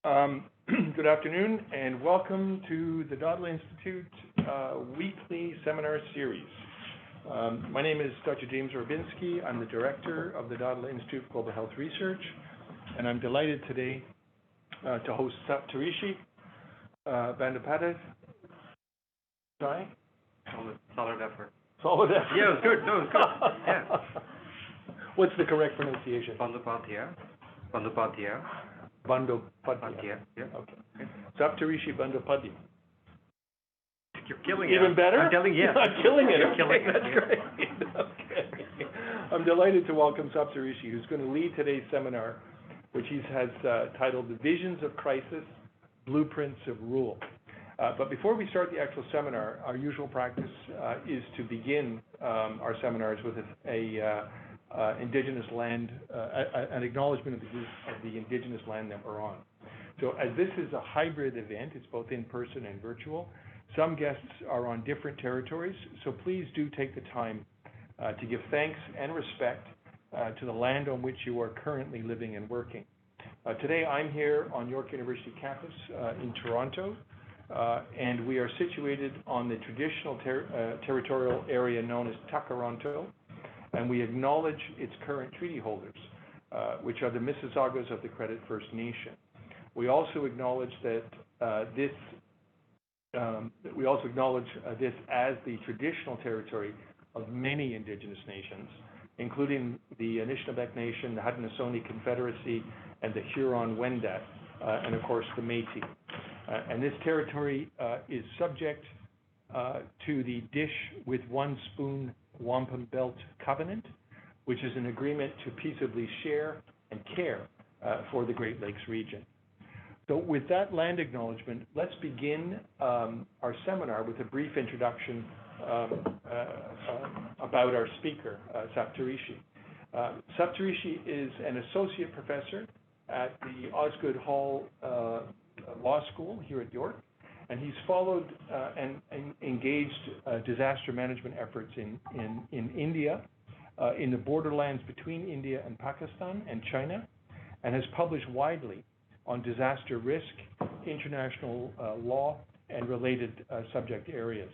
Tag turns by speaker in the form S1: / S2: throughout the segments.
S1: Good afternoon and welcome to the Dahdaleh Institute weekly seminar series. My name is Dr. James Orbinski. I'm the director of the Dahdaleh Institute for Global Health Research, and I'm delighted today to host Saptarishi Bandopadhyay.
S2: Solid effort.
S1: Solid effort.
S2: Yeah, it was good. No, it was good. Yeah.
S1: What's the correct pronunciation?
S2: Bandopadhyay.
S1: Bandopadhyay.
S2: Yeah.
S1: Okay. Saptarishi Bandopadhyay.
S2: You're killing it.
S1: Even better?
S2: I'm killing it.
S1: I'm killing it.
S2: You're killing it.
S1: That's great. Okay. I'm delighted to welcome Saptarishi, who's going to lead today's seminar, which he has titled "The Visions of Crisis, Blueprints of Rule." But before we start the actual seminar, our usual practice is to begin our seminars with indigenous land, an acknowledgement of the indigenous land that we're on. So as this is a hybrid event, it's both in person and virtual, some guests are on different territories, so please do take the time to give thanks and respect to the land on which you are currently living and working. Today I'm here on York University campus in Toronto, and we are situated on the traditional territorial area known as Takaronto, and we acknowledge its current treaty holders, which are the Mississaugas of the Credit First Nation. We also acknowledge this as the traditional territory of many Indigenous nations, including the Anishinaabe Nation, the Haudenosaunee Confederacy, and the Huron-Wendat, and of course the Métis. And this territory is subject to the Dish with One Spoon Wampum Belt Covenant, which is an agreement to peaceably share and care for the Great Lakes region. So with that land acknowledgement, let's begin our seminar with a brief introduction about our speaker, Saptarishi. Saptarishi is an associate professor at the Osgoode Hall Law School here at York, and he's followed and engaged disaster management efforts in India, in the borderlands between India and Pakistan and China, and has published widely on disaster risk, international law, and related subject areas.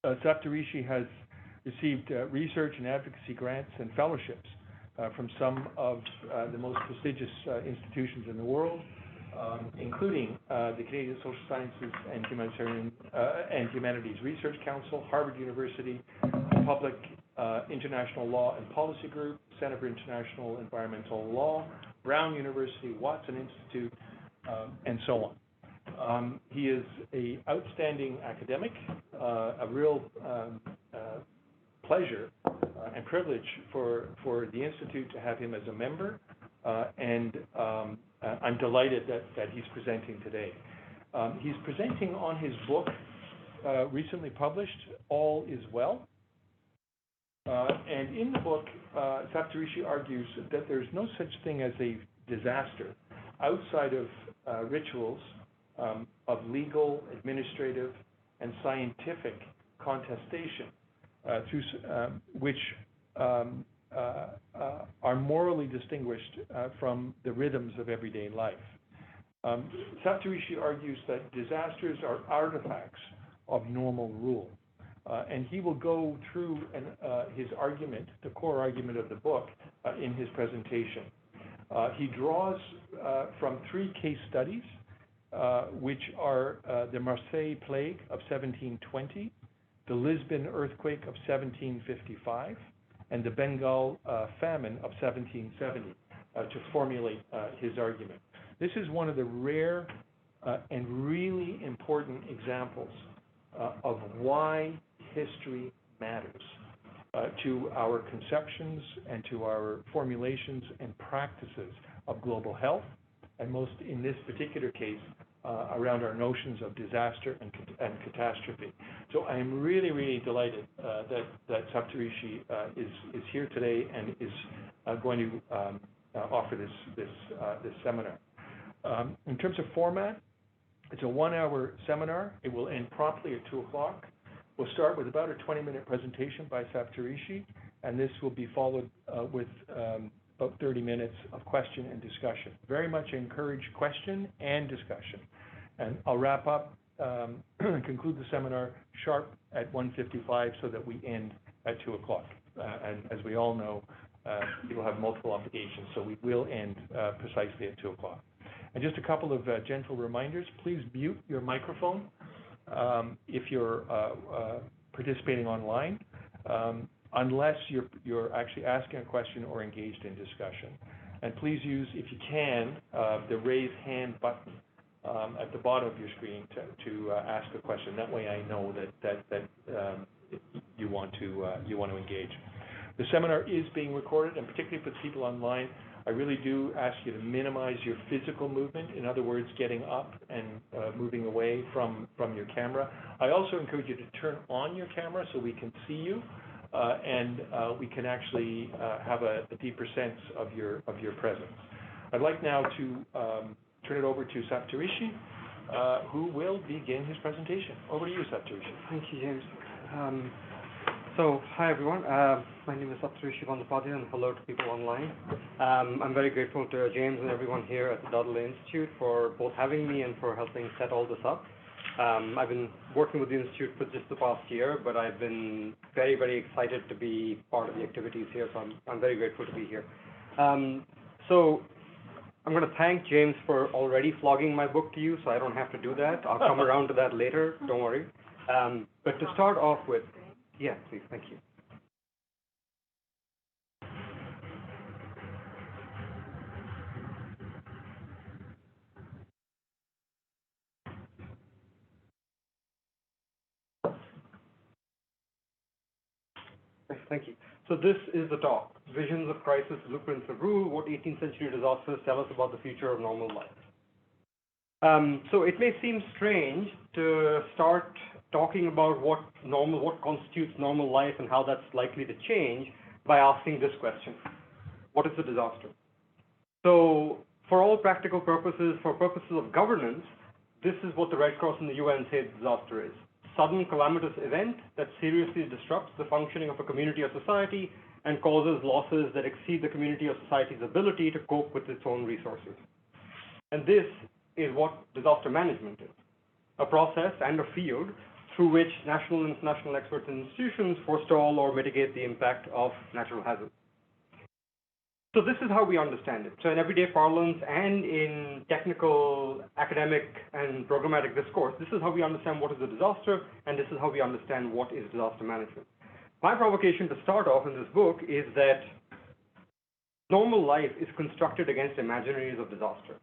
S1: Saptarishi has received research and advocacy grants and fellowships from some of the most prestigious institutions in the world, including the Canadian Social Sciences and Humanities Research Council, Harvard University, Public International Law and Policy Group, Center for International Environmental Law, Brown University, Watson Institute, and so on. He is an outstanding academic, a real pleasure and privilege for the Institute to have him as a member, and I'm delighted that he's presenting today. He's presenting on his book, recently published, All Is Well. And in the book, Saptarishi argues that there's no such thing as a disaster outside of rituals of legal, administrative, and scientific contestation, which are morally distinguished from the rhythms of everyday life. Saptarishi argues that disasters are artifacts of normal rule. And he will go through his argument, the core argument of the book, in his presentation. He draws from three case studies, which are the Marseille plague of 1720, the Lisbon earthquake of 1755, and the Bengal famine of 1770, to formulate his argument. This is one of the rare and really important examples of why history matters to our conceptions and to our formulations and practices of global health, and most in this particular case, around our notions of disaster and catastrophe. So I am really, really delighted that Saptarishi is here today and is going to offer this seminar. In terms of format, it's a 1-hour seminar. It will end promptly at 2 o'clock. We'll start with about a 20-minute presentation by Saptarishi, and this will be followed about 30 minutes of question and discussion. Very much encourage question and discussion. And I'll wrap up, conclude the seminar sharp at 1:55 so that we end at 2 o'clock. And as we all know, people have multiple obligations, so we will end precisely at 2 o'clock. And just a couple of gentle reminders. Please mute your microphone if you're participating online, unless you're actually asking a question or engaged in discussion. And please use, if you can, the raise hand button at the bottom of your screen to ask a question. That way I know that you want to engage. The seminar is being recorded, and particularly for the people online, I really do ask you to minimize your physical movement. In other words, getting up and moving away from your camera. I also encourage you to turn on your camera so we can see you, and we can actually have a deeper sense of your presence. I'd like now to turn it over to Saptarishi, who will begin his presentation. Over to you, Saptarishi.
S3: Thank you, James. Hi everyone. My name is Saptarishi Bandopadhyay, and hello to people online. I'm very grateful to James and everyone here at the Dahdaleh Institute for both having me and for helping set all this up. I've been working with the Institute for just the past year, but I've been very, very excited to be part of the activities here, so I'm very grateful to be here. So I'm going to thank James for already flogging my book to you, so I don't have to do that. I'll come around to that later, don't worry. But to start off with, yeah, please, thank you. Thank you. So this is the talk, Visions of Crisis, Blueprints of Rule, What 18th Century Disasters Tell Us About the Future of Normal Life. So it may seem strange to start talking about what constitutes normal life and how that's likely to change by asking this question: what is a disaster? So for all practical purposes, for purposes of governance, this is what the Red Cross and the UN say disaster is. Sudden calamitous event that seriously disrupts the functioning of a community or society and causes losses that exceed the community or society's ability to cope with its own resources. And this is what disaster management is: a process and a field through which national and international experts and institutions forestall or mitigate the impact of natural hazards. So this is how we understand it. So in everyday parlance and in technical, academic, and programmatic discourse, this is how we understand what is a disaster, and this is how we understand what is disaster management. My provocation to start off in this book is that normal life is constructed against imaginaries of disaster.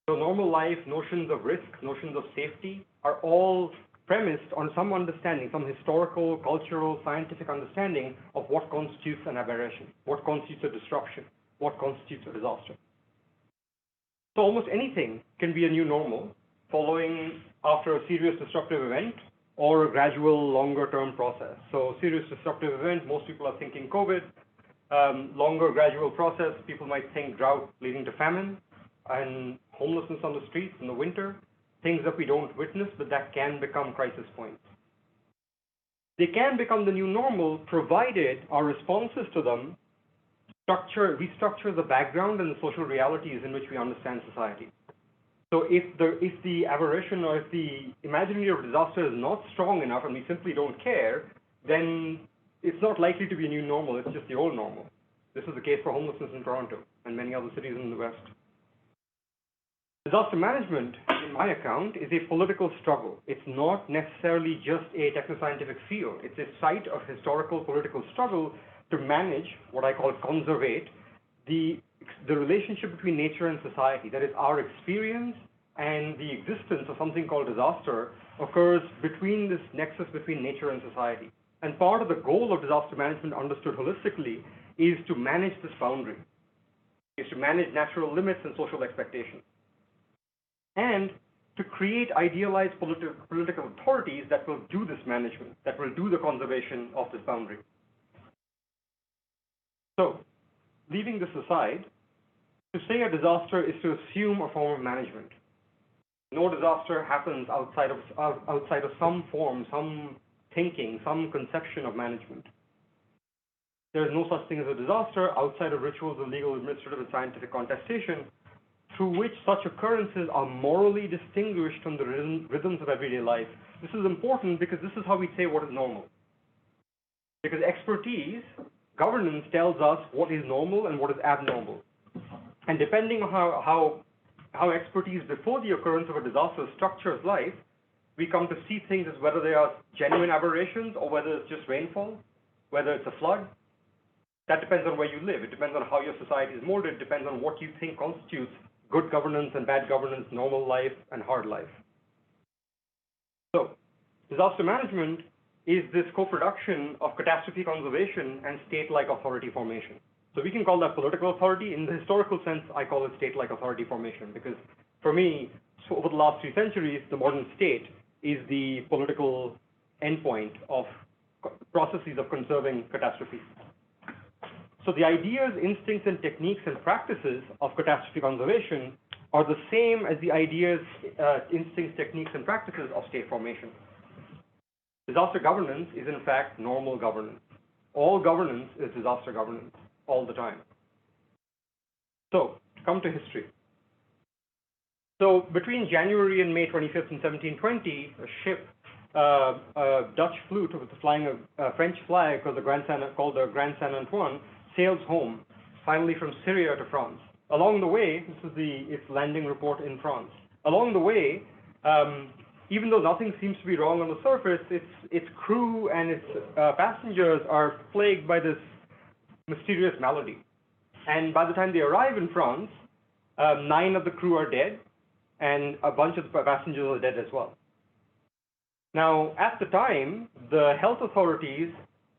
S3: So normal life, notions of risk, notions of safety are all premised on some understanding, some historical, cultural, scientific understanding of what constitutes an aberration, what constitutes a disruption, what constitutes a disaster. So almost anything can be a new normal following after a serious disruptive event or a gradual longer-term process. So serious disruptive event, most people are thinking COVID. Longer gradual process, people might think drought leading to famine and homelessness on the streets in the winter. Things that we don't witness, but that can become crisis points. They can become the new normal, provided our responses to them restructure the background and the social realities in which we understand society. So if the aberration or if the imaginary of disaster is not strong enough and we simply don't care, then it's not likely to be a new normal, it's just the old normal. This is the case for homelessness in Toronto and many other cities in the West. Disaster management, in my account, is a political struggle. It's not necessarily just a technoscientific field. It's a site of historical political struggle to manage what I call conservate the relationship between nature and society. That is, our experience and the existence of something called disaster occurs between this nexus between nature and society. And part of the goal of disaster management understood holistically is to manage this boundary, is to manage natural limits and social expectations, and to create idealized political authorities that will do this management, that will do the conservation of this boundary. So, leaving this aside, to say a disaster is to assume a form of management. No disaster happens outside of some form, some thinking, some conception of management. There is no such thing as a disaster outside of rituals of legal, administrative, and scientific contestation, through which such occurrences are morally distinguished from the rhythms of everyday life. This is important because this is how we say what is normal. Because expertise, governance, tells us what is normal and what is abnormal. And depending on how expertise before the occurrence of a disaster structures life, we come to see things as whether they are genuine aberrations or whether it's just rainfall, whether it's a flood. That depends on where you live. It depends on how your society is molded. It depends on what you think constitutes good governance and bad governance, normal life and hard life. So, disaster management is this co-production of catastrophe conservation and state-like authority formation. So we can call that political authority. In the historical sense, I call it state-like authority formation because for me, so over the last 3 centuries, the modern state is the political endpoint of processes of conserving catastrophes. So the ideas, instincts, and techniques and practices of catastrophe conservation are the same as the ideas, instincts, techniques, and practices of state formation. Disaster governance is in fact normal governance. All governance is disaster governance all the time. So, come to history. So between January and May 25th in 1720, a ship, a Dutch flute flying a French flag called the Grand Saint Antoine, sails home, finally from Syria to France. Along the way, this is its landing report in France. Along the way, even though nothing seems to be wrong on the surface, its crew and its passengers are plagued by this mysterious malady. And by the time they arrive in France, 9 of the crew are dead, and a bunch of the passengers are dead as well. Now, at the time, the health authorities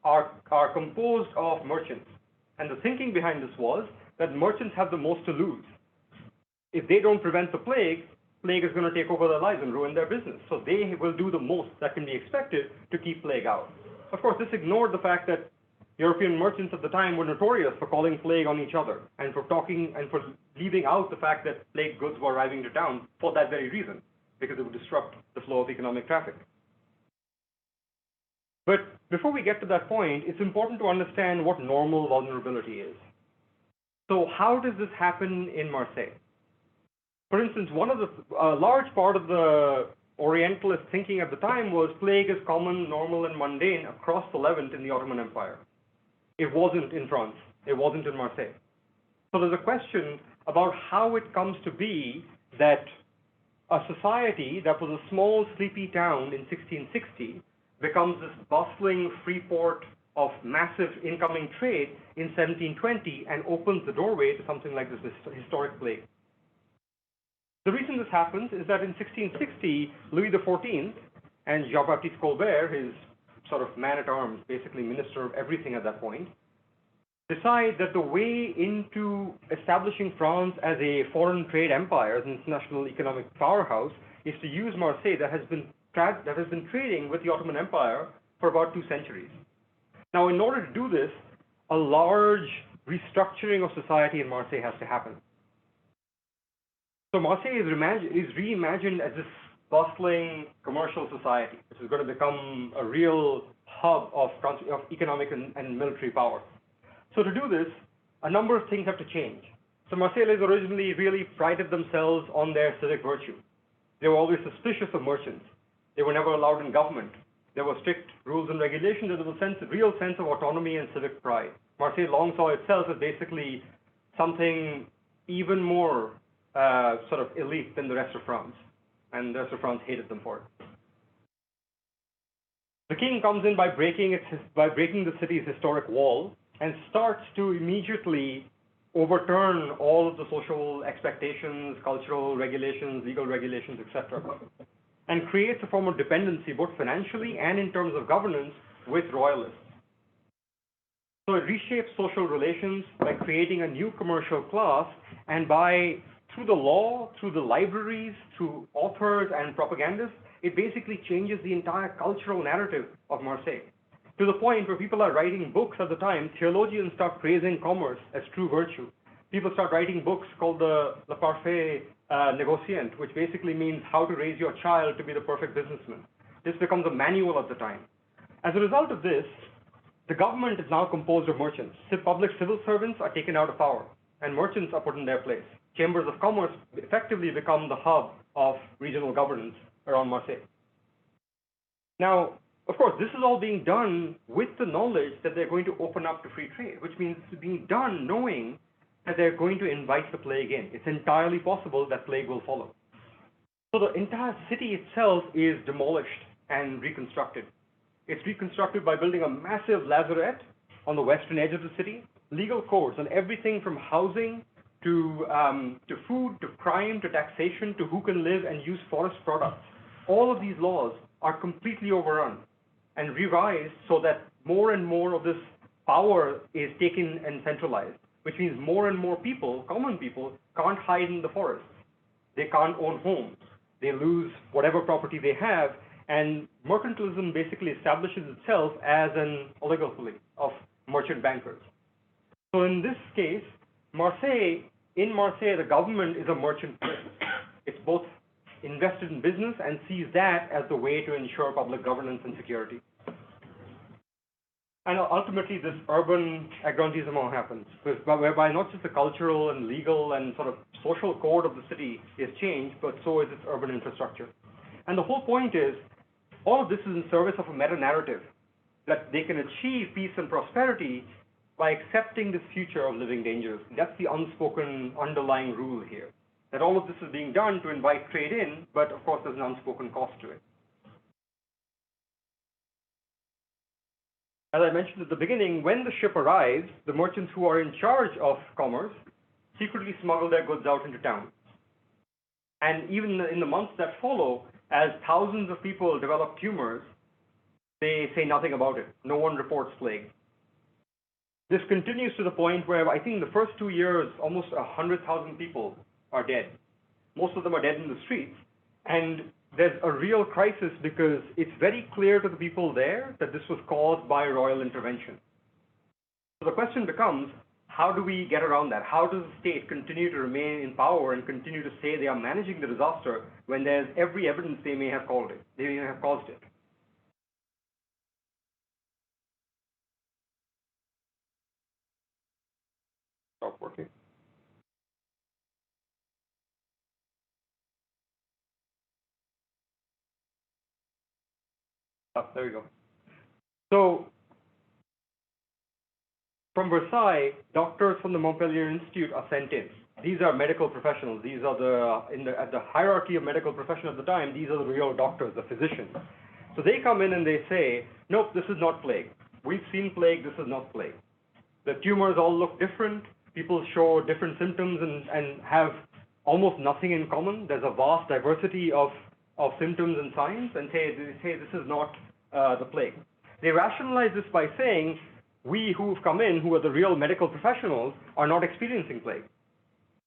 S3: are composed of merchants. And the thinking behind this was that merchants have the most to lose. If they don't prevent the plague is going to take over their lives and ruin their business. So they will do the most that can be expected to keep plague out. Of course, this ignored the fact that European merchants at the time were notorious for calling plague on each other and for leaving out the fact that plague goods were arriving to town for that very reason, because it would disrupt the flow of economic traffic. But before we get to that point, it's important to understand what normal vulnerability is. So how does this happen in Marseille? For instance, a large part of the Orientalist thinking at the time was plague is common, normal, and mundane across the Levant in the Ottoman Empire. It wasn't in France. It wasn't in Marseille. So there's a question about how it comes to be that a society that was a small, sleepy town in 1660 becomes this bustling free port of massive incoming trade in 1720 and opens the doorway to something like this historic plague. The reason this happens is that in 1660, Louis XIV and Jean-Baptiste Colbert, his sort of man-at-arms, basically minister of everything at that point, decide that the way into establishing France as a foreign trade empire, as an international economic powerhouse, is to use Marseille that has been trading with the Ottoman Empire for about 2 centuries. Now, in order to do this, a large restructuring of society in Marseille has to happen. So Marseille is reimagined as this bustling commercial society, which is going to become a real hub of economic and military power. So to do this, a number of things have to change. So Marseillais originally really prided themselves on their civic virtue. They were always suspicious of merchants. They were never allowed in government. There were strict rules and regulations. There was a real sense of autonomy and civic pride. Marseille long saw itself as basically something even more sort of elite than the rest of France. And the rest of France hated them for it. The king comes in by breaking the city's historic wall and starts to immediately overturn all of the social expectations, cultural regulations, legal regulations, etc., and creates a form of dependency, both financially and in terms of governance, with royalists. So it reshapes social relations by creating a new commercial class, and through the law, through the libraries, through authors and propagandists, it basically changes the entire cultural narrative of Marseille, to the point where people are writing books at the time. Theologians start praising commerce as true virtue. People start writing books called the Le Parfait Négociant, which basically means how to raise your child to be the perfect businessman. This becomes a manual at the time. As a result of this, the government is now composed of merchants. Public civil servants are taken out of power, and merchants are put in their place. Chambers of commerce effectively become the hub of regional governance around Marseille. Now, of course, this is all being done with the knowledge that they're going to open up to free trade, which means it's being done knowing that they're going to invite the plague in. It's entirely possible that plague will follow. So the entire city itself is demolished and reconstructed. It's reconstructed by building a massive lazarette on the western edge of the city, legal codes on everything from housing to food, to crime, to taxation, to who can live and use forest products. All of these laws are completely overrun and revised so that more and more of this power is taken and centralized, which means more and more people, common people, can't hide in the forests. They can't own homes. They lose whatever property they have, and mercantilism basically establishes itself as an oligopoly of merchant bankers. So in this case, in Marseille, the government is a merchant prince. It's both invested in business and sees that as the way to ensure public governance and security. And ultimately, this urban agrandissement happens, whereby not just the cultural and legal and sort of social code of the city is changed, but so is its urban infrastructure. And the whole point is, all of this is in service of a meta-narrative that they can achieve peace and prosperity by accepting this future of living dangerously. That's the unspoken underlying rule here, that all of this is being done to invite trade in, but of course there's an unspoken cost to it. As I mentioned at the beginning, when the ship arrives, the merchants who are in charge of commerce secretly smuggle their goods out into town. And even in the months that follow, as thousands of people develop tumors, they say nothing about it. No one reports plague. This continues to the point where I think in the first 2 years, almost 100,000 people are dead. Most of them are dead in the streets. And there's a real crisis because it's very clear to the people there that this was caused by royal intervention. So the question becomes, how do we get around that? How does the state continue to remain in power and continue to say they are managing the disaster when there's every evidence they may have caused it? Stop working. Oh, there we go. So, from Versailles, doctors from the Montpellier Institute are sent in. These are medical professionals. These are at the hierarchy of medical profession at the time, these are the real doctors, the physicians. So they come in and they say, nope, this is not plague. We've seen plague, this is not plague. The tumors all look different. People show different symptoms and have almost nothing in common. There's a vast diversity of symptoms and signs, and they say this is not the plague. They rationalize this by saying, we who've come in, who are the real medical professionals, are not experiencing plague.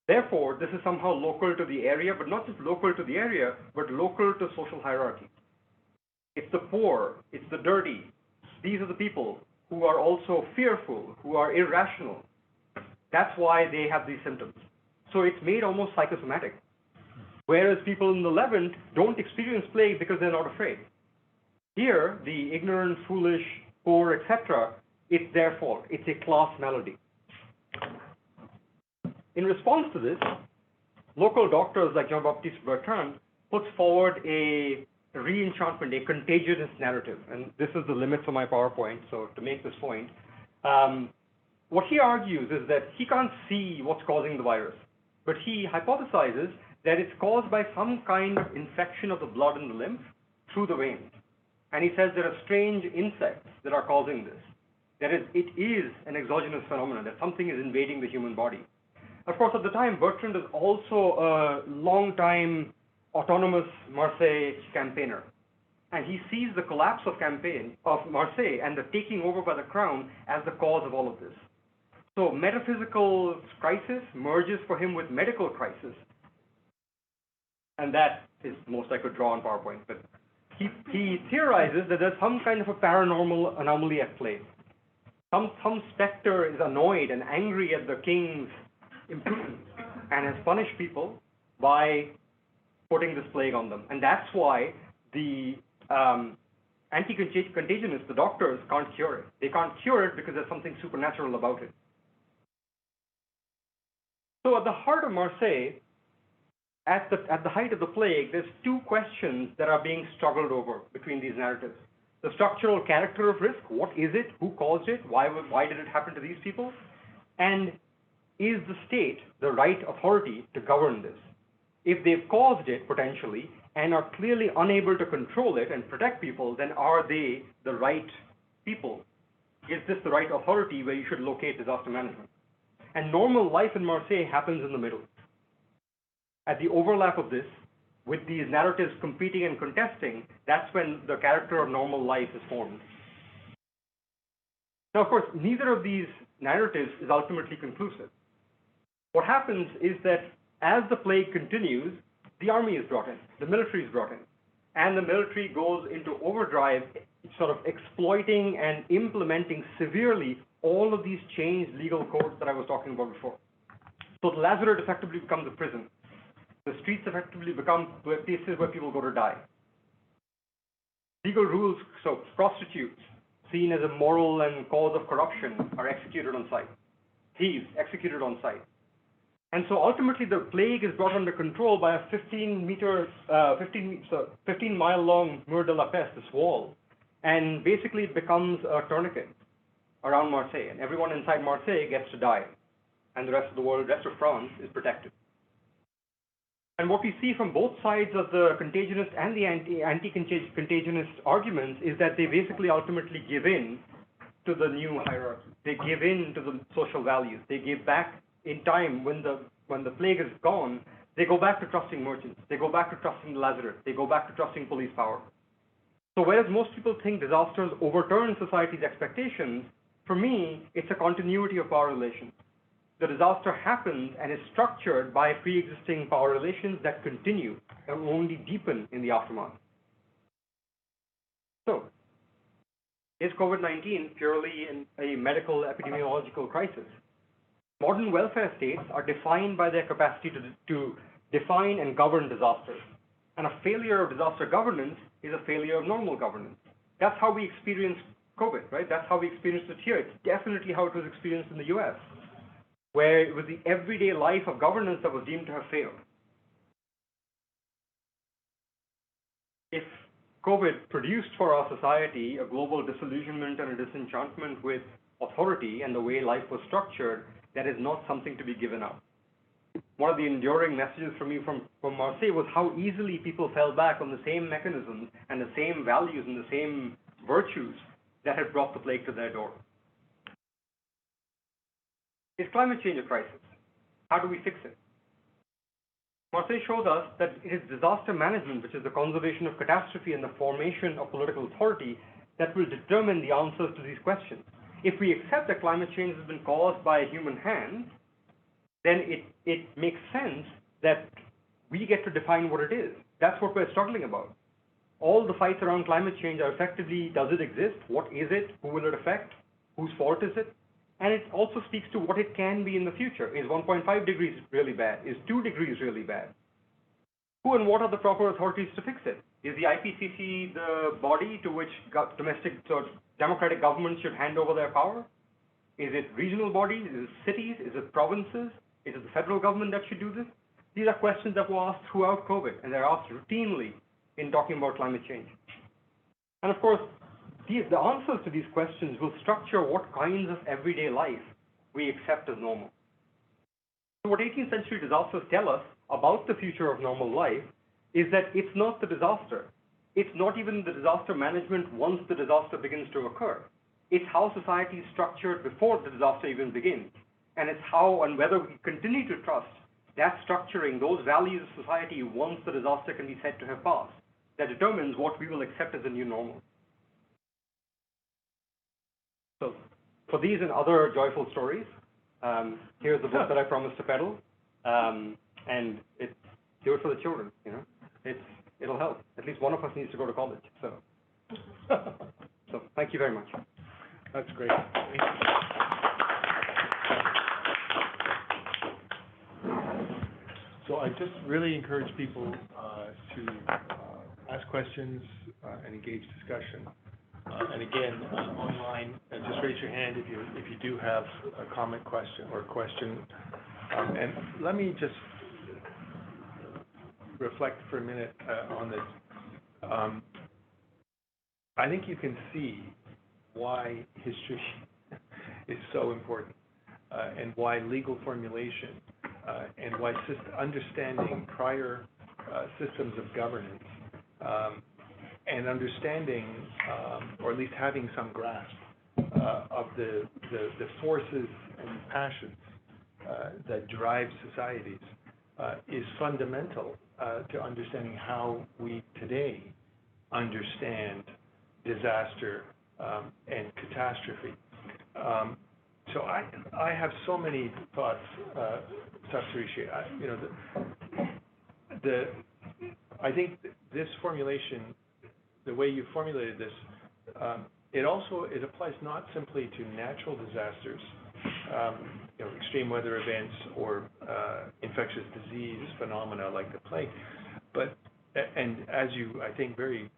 S3: Therefore, this is somehow local to the area, but not just local to the area, but local to social hierarchy. It's the poor, it's the dirty. These are the people who are also fearful, who are irrational. That's why they have these symptoms. So it's made almost psychosomatic. Whereas people in the Levant don't experience plague because they're not afraid. Here, the ignorant, foolish, poor, etc., it's their fault. It's a class malady. In response to this, local doctors like Jean-Baptiste Bertrand puts forward a re-enchantment, a contagious narrative. And this is the limits of my PowerPoint, so to make this point. What he argues is that he can't see what's causing the virus, but he hypothesizes that it's caused by some kind of infection of the blood and the lymph through the veins. And he says there are strange insects that are causing this. That is, it is an exogenous phenomenon, that something is invading the human body. Of course, at the time, Bertrand is also a long-time autonomous Marseille campaigner. And he sees the collapse of Marseille and the taking over by the crown as the cause of all of this. So metaphysical crisis merges for him with medical crisis. And that is most I could draw on PowerPoint. But he theorizes that there's some kind of a paranormal anomaly at play. Some specter is annoyed and angry at the king's imprudence and has punished people by putting this plague on them. And that's why and anti-contagionists, the doctors, can't cure it. They can't cure it because there's something supernatural about it. So at the heart of Marseille, at the height of the plague, there's two questions that are being struggled over between these narratives. The structural character of risk, what is it, who caused it, why did it happen to these people? And is the state the right authority to govern this? If they've caused it, potentially, and are clearly unable to control it and protect people, then are they the right people? Is this the right authority where you should locate disaster management? And normal life in Marseille happens in the middle. At the overlap of this, with these narratives competing and contesting, that's when the character of normal life is formed. Now, of course, neither of these narratives is ultimately conclusive. What happens is that as the plague continues, the army is brought in, the military is brought in, and the military goes into overdrive, sort of exploiting and implementing severely all of these changed legal codes that I was talking about before. So the lazaret effectively becomes a prison. The streets effectively become places where people go to die. Legal rules, so prostitutes, seen as a moral and cause of corruption, are executed on sight. Thieves, executed on sight. And so ultimately the plague is brought under control by a 15-mile long mur de la peste, this wall, and basically becomes a tourniquet around Marseille. And everyone inside Marseille gets to die. And the rest of the world, rest of France, is protected. And what we see from both sides of the contagionist and the anti-contagionist arguments is that they basically ultimately give in to the new hierarchy. They give in to the social values. They give back in time when the plague is gone. They go back to trusting merchants. They go back to trusting the lazaret. They go back to trusting police power. So whereas most people think disasters overturn society's expectations, for me, it's a continuity of power relations. The disaster happens and is structured by pre-existing power relations that continue and only deepen in the aftermath. So, is COVID-19 purely a medical epidemiological crisis? Modern welfare states are defined by their capacity to define and govern disasters. And a failure of disaster governance is a failure of normal governance. That's how we experience COVID, right? That's how we experienced it here. It's definitely how it was experienced in the US, where it was the everyday life of governance that was deemed to have failed. If COVID produced for our society a global disillusionment and a disenchantment with authority and the way life was structured, that is not something to be given up. One of the enduring messages for me from Marseille was how easily people fell back on the same mechanisms and the same values and the same virtues that had brought the plague to their door. Is climate change a crisis? How do we fix it? Marseille shows us that it is disaster management, which is the conservation of catastrophe and the formation of political authority, that will determine the answers to these questions. If we accept that climate change has been caused by a human hand, then it makes sense that we get to define what it is. That's what we're struggling about. All the fights around climate change are effectively, does it exist? What is it? Who will it affect? Whose fault is it? And it also speaks to what it can be in the future. Is 1.5 degrees really bad? Is 2 degrees really bad? Who and what are the proper authorities to fix it? Is the IPCC the body to which democratic governments should hand over their power? Is it regional bodies? Is it cities? Is it provinces? Is it the federal government that should do this? These are questions that were asked throughout COVID, and they're asked routinely in talking about climate change. And of course, the answers to these questions will structure what kinds of everyday life we accept as normal. So what 18th century disasters tell us about the future of normal life is that it's not the disaster. It's not even the disaster management once the disaster begins to occur. It's how society is structured before the disaster even begins. And it's how and whether we continue to trust that structuring, those values of society once the disaster can be said to have passed, that determines what we will accept as a new normal. So for these and other joyful stories, here's the book that I promised to peddle, and do it for the children. You know, it'll help. At least one of us needs to go to college. So thank you very much.
S1: That's great. So I just really encourage people to ask questions and engage discussion. And again, online, just raise your hand if you do have a comment, question, or question. And let me just reflect for a minute on this. I think you can see why history is so important, and why legal formulation, and why understanding prior systems of governance, and understanding, or at least having some grasp of the forces and passions that drive societies is fundamental to understanding how we today understand disaster and catastrophe. So I have so many thoughts, Saptarishi. I think this formulation, the way you formulated this, it applies not simply to natural disasters, extreme weather events or infectious disease phenomena like the plague, but and as you, I think, very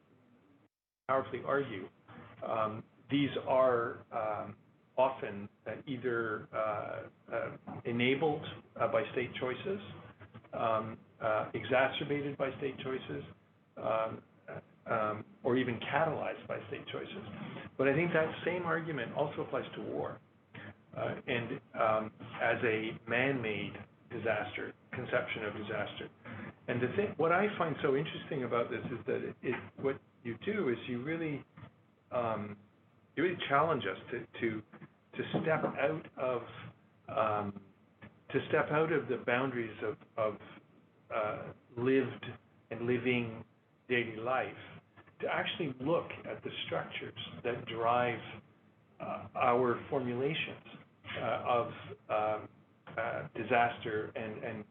S1: powerfully argue, these are often either enabled by state choices, exacerbated by state choices, or even catalyzed by state choices. But I think that same argument also applies to war, and as a man-made disaster, conception of disaster. And what I find so interesting about this is that what you do is you really challenge us to step out of the boundaries of lived and living daily life, to actually look at the structures that drive our formulations of disaster and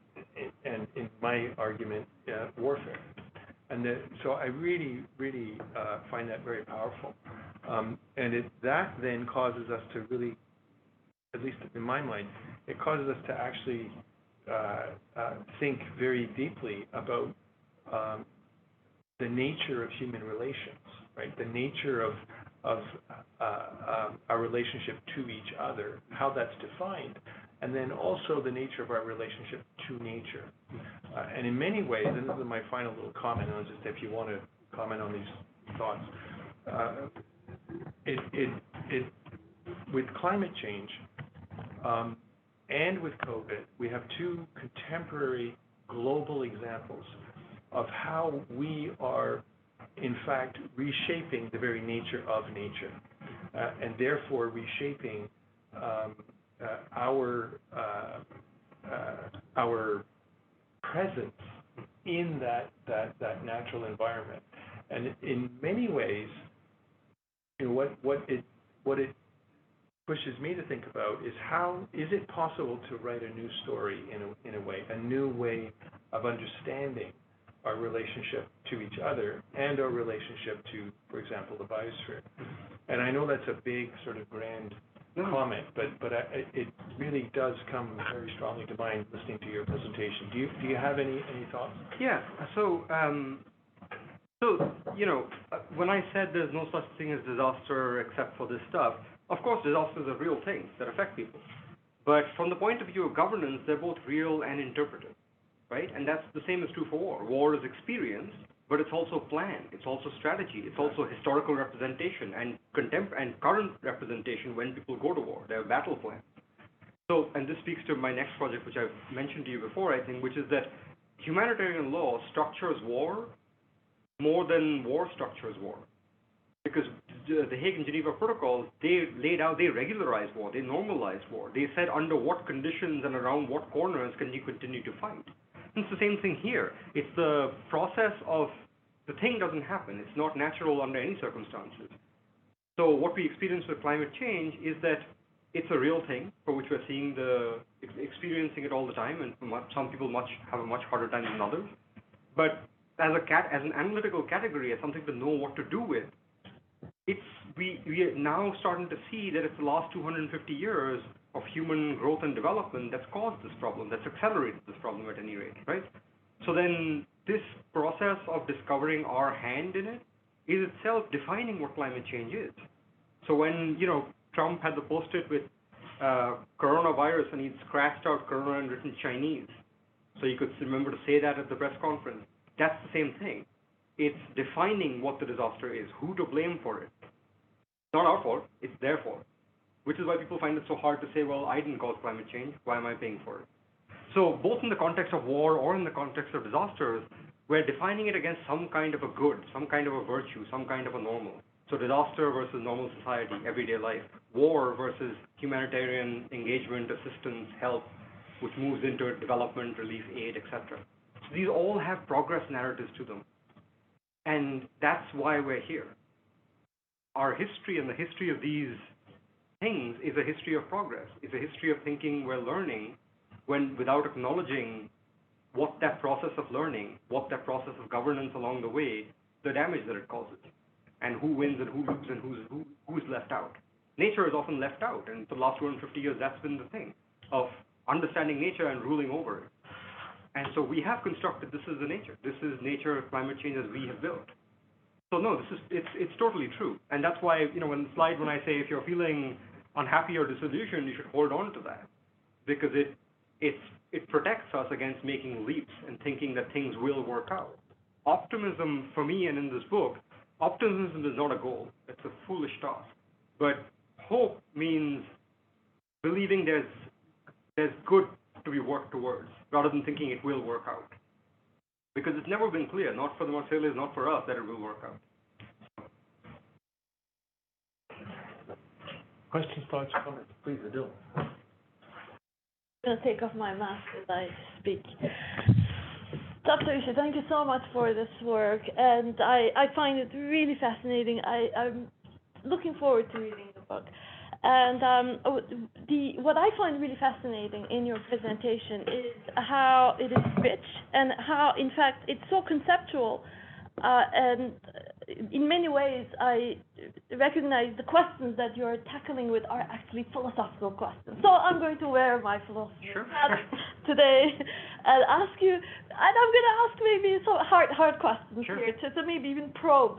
S1: in my argument, warfare. And so I really find that very powerful. And that then causes us to really, at least in my mind, it causes us to actually think very deeply about the nature of human relations, right? The nature of our relationship to each other, how that's defined, and then also the nature of our relationship to nature. And in many ways, and this is my final little comment, and I'll just, if you want to comment on these thoughts, with climate change and with COVID, we have two contemporary global examples of how we are, in fact, reshaping the very nature of nature, and therefore reshaping our presence in that natural environment. And in many ways, what it pushes me to think about is how is it possible to write a new story in a way, a new way of understanding our relationship to each other and our relationship to, for example, the biosphere. And I know that's a big sort of grand comment, but it really does come very strongly to mind listening to your presentation. Do you have any thoughts?
S3: Yeah. So when I said there's no such thing as disaster except for this stuff, of course disasters are real things that affect people. But from the point of view of governance, they're both real and interpretive, right? And that's the same is true for war. War is experience, but it's also plan, it's also strategy, it's also historical representation and current representation when people go to war. They have battle plans. So, and this speaks to my next project, which I've mentioned to you before, I think, which is that humanitarian law structures war more than war structures war. Because the Hague and Geneva Protocols, they regularized war, they normalized war. They said under what conditions and around what corners can you continue to fight. And it's the same thing here. It's the process of, the thing doesn't happen. It's not natural under any circumstances. So what we experience with climate change is that it's a real thing for which we're experiencing it all the time, and some people have a much harder time than others. But as an analytical category, as something to know what to do with, we are now starting to see that it's the last 250 years of human growth and development that's caused this problem, that's accelerated this problem at any rate, right? So then this process of discovering our hand in it is itself defining what climate change is. So when, Trump had the post-it with coronavirus and he'd scratched out corona and written Chinese, so you could remember to say that at the press conference, that's the same thing. It's defining what the disaster is, who to blame for it. It's not our fault, it's their fault. Which is why people find it so hard to say, well, I didn't cause climate change, why am I paying for it? So both in the context of war or in the context of disasters, we're defining it against some kind of a good, some kind of a virtue, some kind of a normal. So disaster versus normal society, everyday life. War versus humanitarian engagement, assistance, help, which moves into development, relief, aid, etc. So these all have progress narratives to them. And that's why we're here. Our history and the history of these things is a history of progress. It's a history of thinking we're learning when, without acknowledging what that process of learning, what that process of governance along the way, the damage that it causes, and who wins and who loses and who's left out. Nature is often left out, and for the last 250 years, that's been the thing of understanding nature and ruling over it. And so we have constructed, this is the nature. This is nature of climate change as we have built. So no, it's totally true. And that's why, when the slide, when I say if you're feeling unhappy or disillusioned, you should hold on to that. Because it protects us against making leaps and thinking that things will work out. Optimism, for me and in this book, optimism is not a goal. It's a foolish task. But hope means believing there's good to be worked towards, rather than thinking it will work out. Because it's never been clear, not for the Marcelians, not for us, that it will work out.
S1: Questions, thoughts, comments? Please, Adil.
S4: I'm going to take off my mask as I speak. Saptarishi, thank you so much for this work, and I find it really fascinating. I'm looking forward to reading the book. And what I find really fascinating in your presentation is how it is rich and how, in fact, it's so conceptual. And in many ways, I recognize the questions that you're tackling with are actually philosophical questions. So I'm going to wear my philosopher hat today and ask you, and I'm going to ask maybe some hard questions here to maybe even probe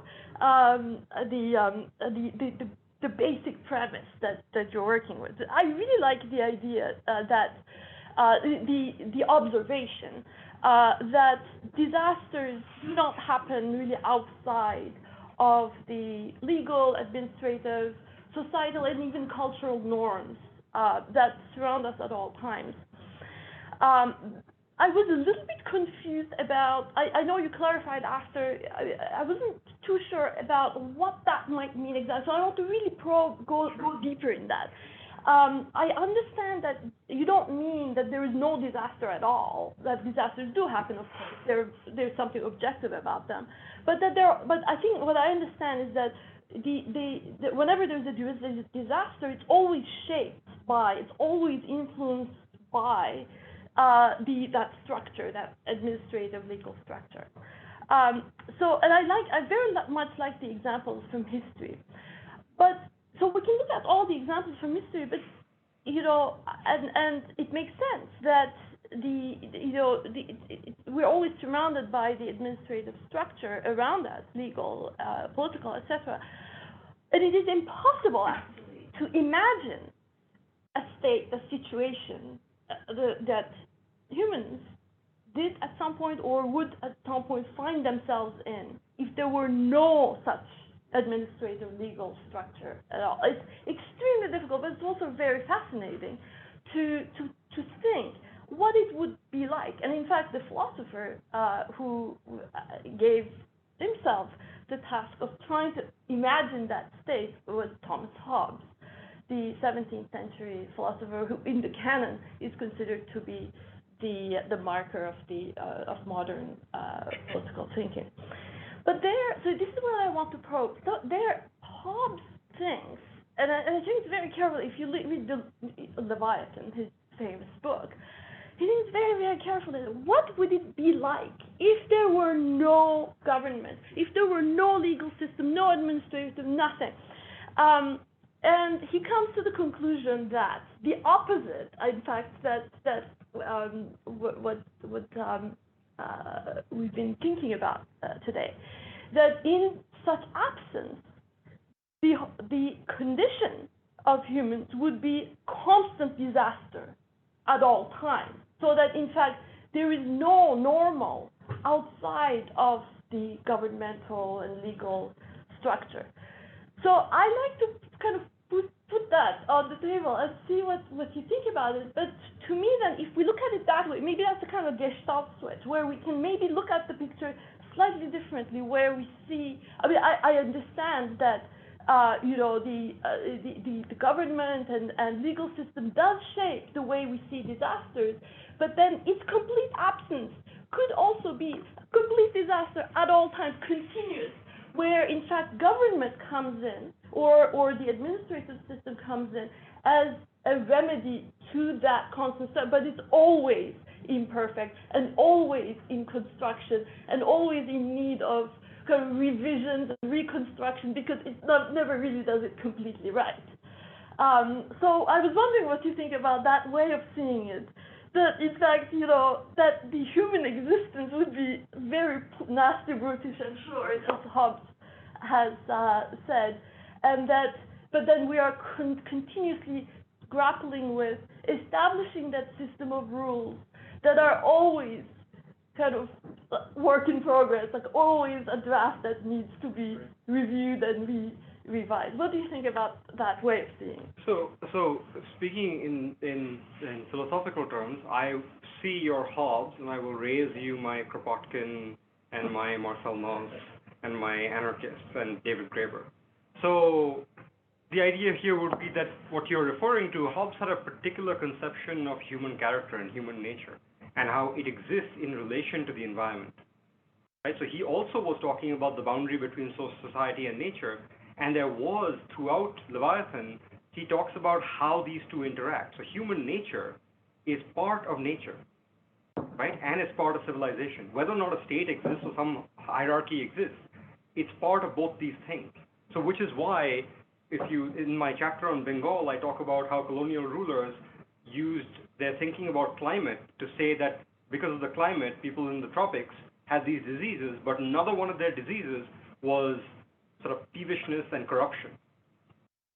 S4: the basic premise that you're working with. I really like the idea that the observation that disasters do not happen really outside of the legal, administrative, societal, and even cultural norms that surround us at all times. I was a little bit confused about, I know you clarified after, I wasn't too sure about what that might mean exactly, so I want to really go deeper in that. I understand that you don't mean that there is no disaster at all, that disasters do happen, of course, there's something objective about them, but I think what I understand is that whenever there's a disaster, it's always shaped by, it's always influenced by that structure, that administrative legal structure. And I very much like the examples from history. But so we can look at all the examples from history, but and it makes sense that we're always surrounded by the administrative structure around us, legal, political, etc. And it is impossible actually to imagine a situation that humans did at some point or would at some point find themselves in if there were no such administrative legal structure at all. It's extremely difficult, but it's also very fascinating to think what it would be like. And in fact, the philosopher who gave himself the task of trying to imagine that state was Thomas Hobbes, the 17th century philosopher who in the canon is considered to be the marker of modern political thinking. But so this is what I want to probe. There Hobbes thinks, and I think it's very careful, if you read the Leviathan, his famous book, he thinks very, very carefully, what would it be like if there were no government, if there were no legal system, no administrative, nothing? And he comes to the conclusion that the opposite, in fact, what we've been thinking about today, that in such absence, the condition of humans would be constant disaster at all times, so that in fact there is no normal outside of the governmental and legal structure. So I like to kind of put that on the table and see what you think about it. But to me then, if we look at it that way, maybe that's a kind of gestalt switch, where we can maybe look at the picture slightly differently, where we see, I mean, I understand that you know, the government and legal system does shape the way we see disasters, but then its complete absence could also be complete disaster at all times, continuous, where in fact government comes in, or the administrative system comes in as a remedy to that constant, but it's always imperfect and always in construction and always in need of kind of revisions and reconstruction, because it's never really does it completely right. So I was wondering what you think about that way of seeing it. That in fact, you know, that the human existence would be very nasty, brutish, and sure, as Hobbes has said, and that, but then we are continuously grappling with establishing that system of rules that are always kind of work in progress, like always a draft that needs to be reviewed and revised. What do you think about that way of seeing it?
S3: So speaking in philosophical terms, I see your Hobbes, and I will raise you my Kropotkin and my Marcel Mauss and my anarchists and David Graeber. So the idea here would be that what you're referring to, Hobbes had a particular conception of human character and human nature, and how it exists in relation to the environment. Right? So he also was talking about the boundary between society and nature, and there was, throughout Leviathan, he talks about how these two interact. So human nature is part of nature, right? And it's part of civilization. Whether or not a state exists or some hierarchy exists, it's part of both these things. So which is why, in my chapter on Bengal, I talk about how colonial rulers used their thinking about climate to say that because of the climate, people in the tropics had these diseases, but another one of their diseases was sort of peevishness and corruption,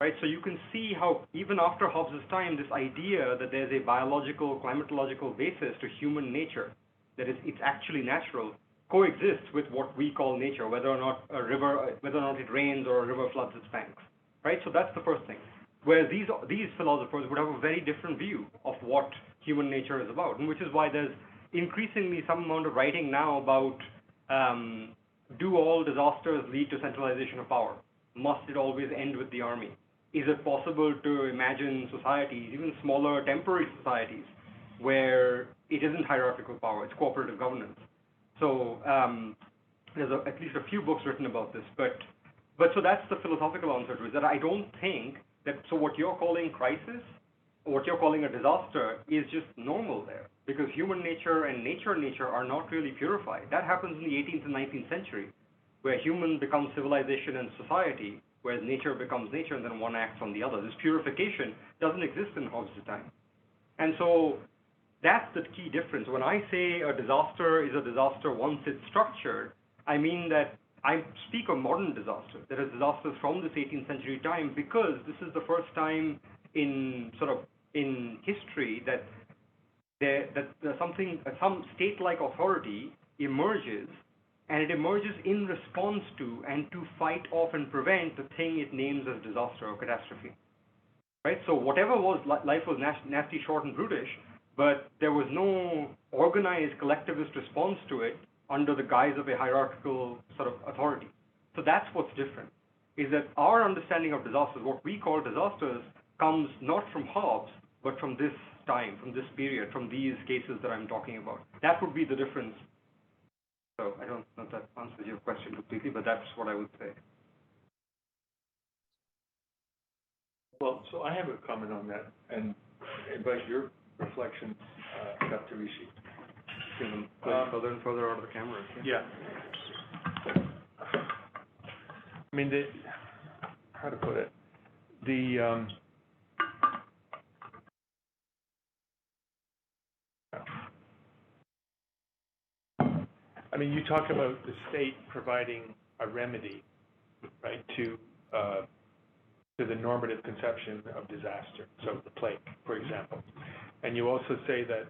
S3: right? So you can see how even after Hobbes' time, this idea that there's a biological, climatological basis to human nature, that it's actually natural, coexists with what we call nature, whether or not it rains or a river floods its banks, right? So that's the first thing. Whereas these philosophers would have a very different view of what human nature is about, and which is why there's increasingly some amount of writing now about do all disasters lead to centralization of power? Must it always end with the army? Is it possible to imagine societies, even smaller temporary societies, where it isn't hierarchical power, it's cooperative governance? So there's at least a few books written about this, but so that's the philosophical answer to it, that I don't think that, so what you're calling crisis, or what you're calling a disaster, is just normal there, because human nature and nature are not really purified. That happens in the 18th and 19th century, where human becomes civilization and society, whereas nature becomes nature, and then one acts on the other. This purification doesn't exist in Hobbes' time. And so that's the key difference. When I say a disaster is a disaster once it's structured, I mean that I speak of modern disasters. There are disasters from this 18th century time, because this is the first time in history that some state-like authority emerges, and it emerges in response to and to fight off and prevent the thing it names as disaster or catastrophe. Right? So whatever was, life was nasty, short, and brutish, but there was no organized collectivist response to it under the guise of a hierarchical sort of authority. So that's what's different, is that our understanding of disasters, what we call disasters, comes not from Hobbes, but from this time, from this period, from these cases that I'm talking about. That would be the difference. So I don't know if that answers your question completely, but that's what I would say.
S1: Well, so I have a comment on that, and invite your reflection, Saptarishi.
S3: Further and further out of the camera.
S1: Yeah. I mean, how to put it? I mean, you talk about the state providing a remedy, right, to the normative conception of disaster, so the plague, for example. And you also say that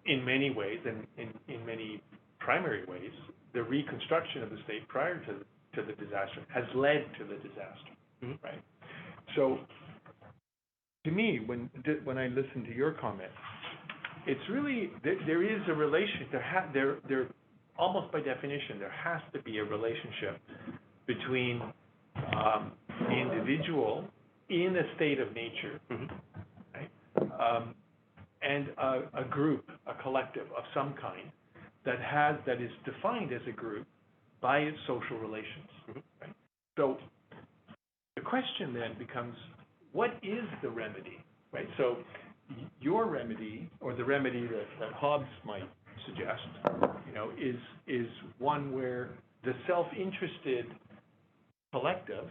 S1: in many ways, and in many primary ways, the reconstruction of the state prior to the disaster has led to the disaster, right? So, to me, when I listen to your comment, it's really there is a relation. There almost by definition there has to be a relationship between the individual in a state of nature, right, and a group, a collective of some kind that is defined as a group by its social relations. Right? So the question then becomes, what is the remedy, right? So your remedy, or the remedy that Hobbes might suggest, is one where the self-interested collective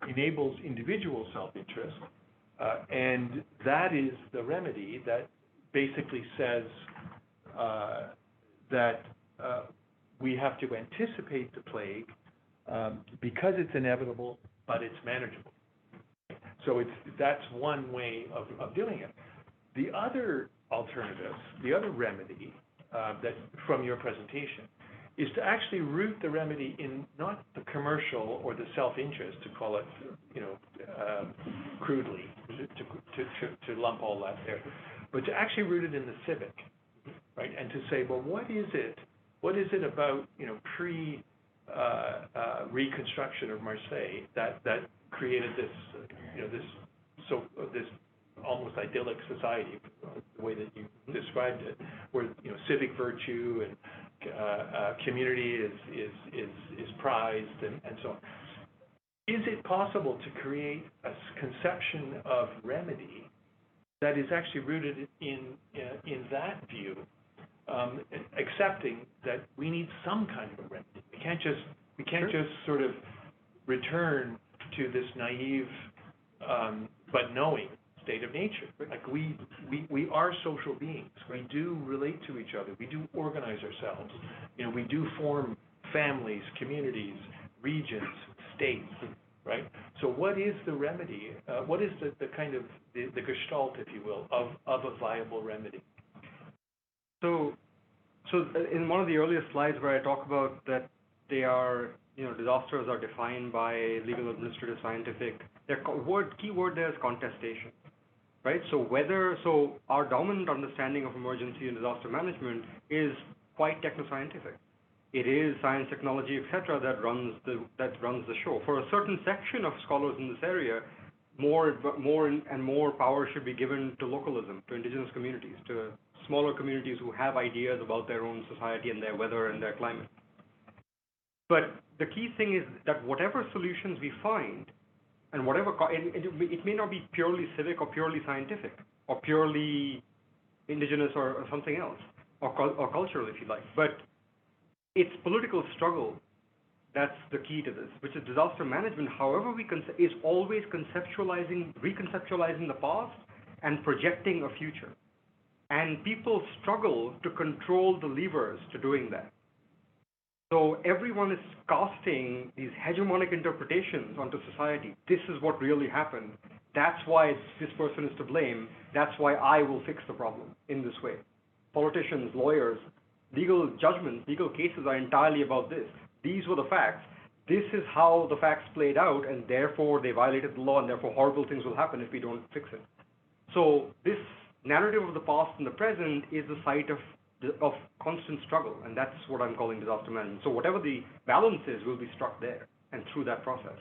S1: enables individual self-interest, and that is the remedy that basically says that we have to anticipate the plague because it's inevitable, but it's manageable. So that's one way of doing it. The other alternative, the other remedy that from your presentation is to actually root the remedy in not the commercial or the self-interest, to call it, crudely, to lump all that there, but to actually root it in the civic, right? And to say, well, what is it about, reconstruction of Marseille that created this, this almost idyllic society, the way that you described it, where civic virtue and community is prized and so on. Is it possible to create a conception of remedy that is actually rooted in that view, accepting that we need some kind of a remedy? We can't just sort of return to this naive but knowing state of nature. Like we are social beings. We do relate to each other. We do organize ourselves. We do form families, communities, regions, states, right? So what is the remedy? What is the kind of the gestalt, if you will, of a viable remedy?
S3: So in one of the earlier slides where I talk about that they are, disasters are defined by legal, administrative, scientific, their key word there is contestation, right? So our dominant understanding of emergency and disaster management is quite technoscientific. It is science, technology, etc. that runs the show. For a certain section of scholars in this area, more and more power should be given to localism, to indigenous communities, to smaller communities who have ideas about their own society and their weather and their climate. But the key thing is that whatever solutions we find, and it may not be purely civic or purely scientific or purely indigenous or something else, or cultural, if you like, but it's political struggle that's the key to this, which is disaster management, however is always reconceptualizing the past and projecting a future. And people struggle to control the levers to doing that. So everyone is casting these hegemonic interpretations onto society. This is what really happened. That's why this person is to blame. That's why I will fix the problem in this way. Politicians, lawyers, legal judgments, legal cases are entirely about this. These were the facts. This is how the facts played out, and therefore they violated the law, and therefore horrible things will happen if we don't fix it. So this narrative of the past and the present is the site of constant struggle, and that's what I'm calling disaster management. So whatever the balance is will be struck there and through that process.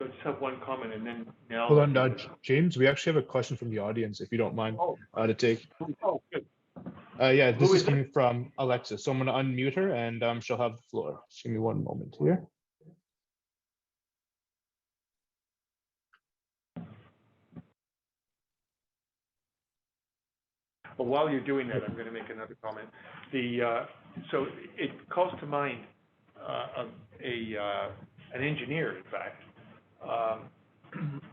S1: So just have one comment, and then now.
S5: Hold on, James. We actually have a question from the audience, if you don't mind, to take.
S1: Oh, good.
S5: Yeah, this is coming from Alexis. So I'm going to unmute her, and she'll have the floor. Just give me one moment here.
S1: Well, while you're doing that, I'm going to make another comment. So it calls to mind an engineer, in fact,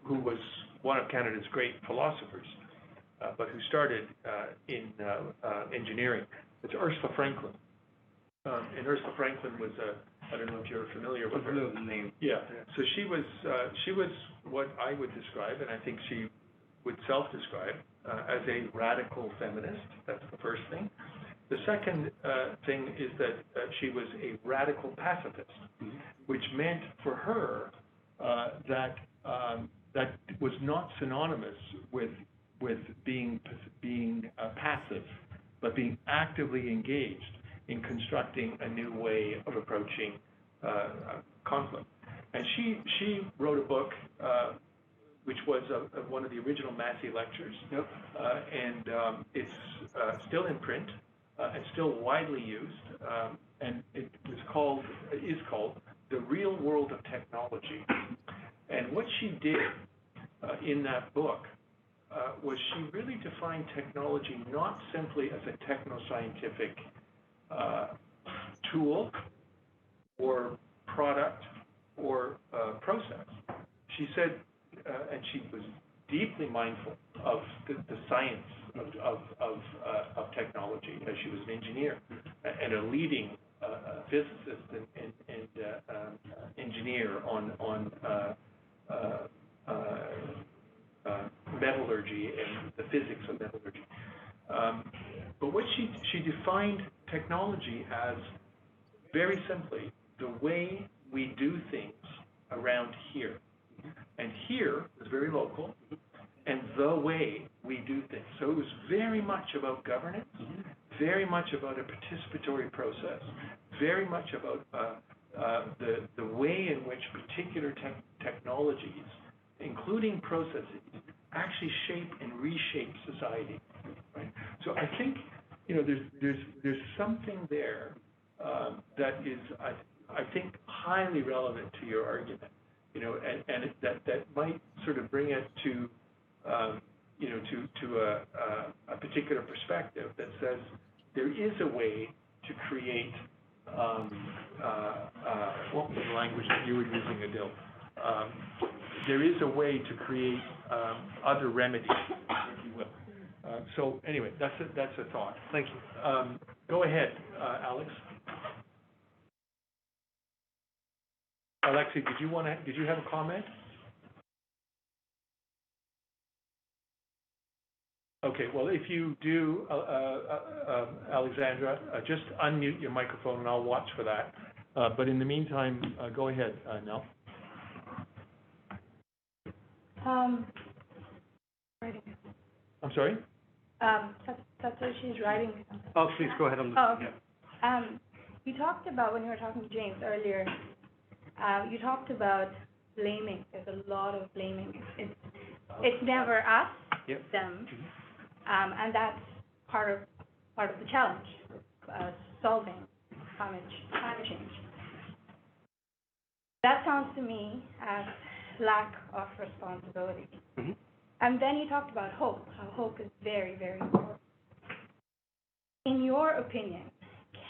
S1: who was one of Canada's great philosophers, but who started in engineering. It's Ursula Franklin. And Ursula Franklin was I don't know if you're familiar with her.
S3: The name.
S1: Yeah, so she was what I would describe, and I think she would self-describe as a radical feminist. That's the first thing. The second thing is that she was a radical pacifist, which meant for her that was not synonymous with being passive, but being actively engaged in constructing a new way of approaching conflict. And she wrote a book which was one of the original Massey lectures, and it's still in print and still widely used, and it is called The Real World of Technology. And what she did in that book was she really defined technology not simply as a techno-scientific tool or product or process. She said, and she was deeply mindful of the science of technology, as she was an engineer and a leading physicist and engineer on metallurgy and the physics of metallurgy. But what she defined technology as, very simply, the way we do things around here. And here is very local, and the way we do things. So it was very much about governance, very much about a participatory process, very much about the way in which particular technologies, including processes, actually shape and reshape society. Right? So I think there's something there that is I think highly relevant to your argument. And that might sort of bring it to a particular perspective that says there is a way to create what was the language that you were using, Adil? There is a way to create other remedies, if you will. So anyway, that's a thought.
S3: Thank you.
S1: Go ahead, Alex. Alexi, did you have a comment? Okay, well, if you do, Alexandra, just unmute your microphone and I'll watch for that. But in the meantime, go ahead, Nell.
S4: Writing.
S1: I'm sorry?
S4: That's what she's writing something.
S3: Oh, please go ahead.
S4: You talked about, when you were talking to James earlier, you talked about blaming. There's a lot of blaming. It's never us, them, and that's part of the challenge, solving climate change. That sounds to me as lack of responsibility. And then you talked about hope, how hope is very, very important. In your opinion,